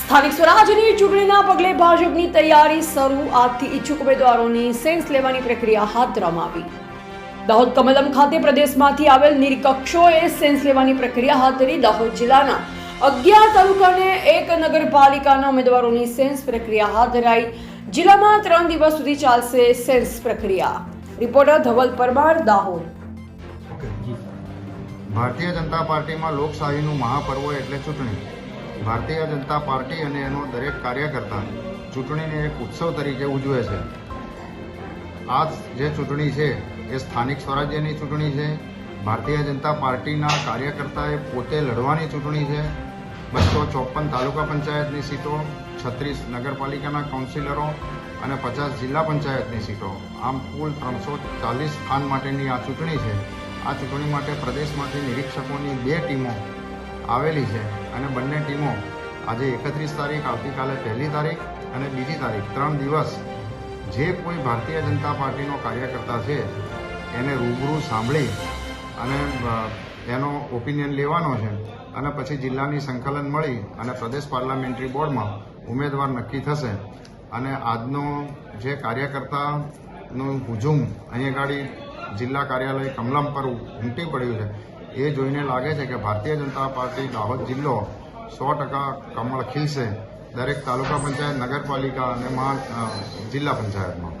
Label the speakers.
Speaker 1: સ્થાનિક સ્વરાજની ચૂંટણીના પગલે ભાજપની તૈયારી શરૂ. આજથી ઈચ્છુક ઉમેદવારોની સેન્સ લેવાની પ્રક્રિયા હાથ ધરવામાં આવી. દાહોદ કમલમ ખાતે પ્રદેશમાંથી આવેલ નિરીક્ષકોએ સેન્સ લેવાની પ્રક્રિયા હાથ ધરી. દાહોદ જિલ્લાના 11 તાલુકા અને 1 નગરપાલિકાના ઉમેદવારોની સેન્સ પ્રક્રિયા હાથ ધરાઈ. જિલ્લામાં 3 દિવસ સુધી ચાલશે સેન્સ પ્રક્રિયા. રિપોર્ટર ધવલ પરમાર, દાહોદ.
Speaker 2: ભારતીય જનતા પાર્ટીમાં લોકશાહીનું મહાપર્વ એટલે ચૂંટણી. ભારતીય જનતા પાર્ટી અને એનો દરેક કાર્યકર્તા ચૂંટણીને એક ઉત્સવ તરીકે ઉજવે છે. આ જે ચૂંટણી છે એ સ્થાનિક સ્વરાજ્યની ચૂંટણી છે. ભારતીય જનતા પાર્ટીના કાર્યકર્તાએ પોતે લડવાની ચૂંટણી છે. 254 તાલુકા પંચાયતની સીટો, 36 નગરપાલિકાના કાઉન્સિલરો અને 50 જિલ્લા પંચાયતની સીટો, આમ કુલ 340 સ્થાન માટેની આ ચૂંટણી છે. આ ચૂંટણી માટે પ્રદેશમાંથી નિરીક્ષકોની 2 ટીમો આવેલી છે અને બંને ટીમો આજે 31 તારીખ, આવતીકાલે 1લી તારીખ અને 2જી તારીખ 3 દિવસ જે કોઈ ભારતીય જનતા પાર્ટીનો કાર્યકર્તા છે એને રૂબરૂ સાંભળી અને એનો ઓપિનિયન લેવાનો છે અને પછી જિલ્લાની સંકલન મળી અને પ્રદેશ પાર્લામેન્ટરી બોર્ડમાં ઉમેદવાર નક્કી થશે. અને આજનો જે કાર્યકર્તાનું હુજુમ અહીંયા ગાડી જિલ્લા કાર્યાલય કમલમ પર ઉમટી પડ્યું છે એ જોઈને લાગે છે કે ભારતીય જનતા પાર્ટી દાહોદ જિલ્લો 100% કમળ ખીલશે દરેક તાલુકા પંચાયત, નગરપાલિકા અને જિલ્લા પંચાયતમાં.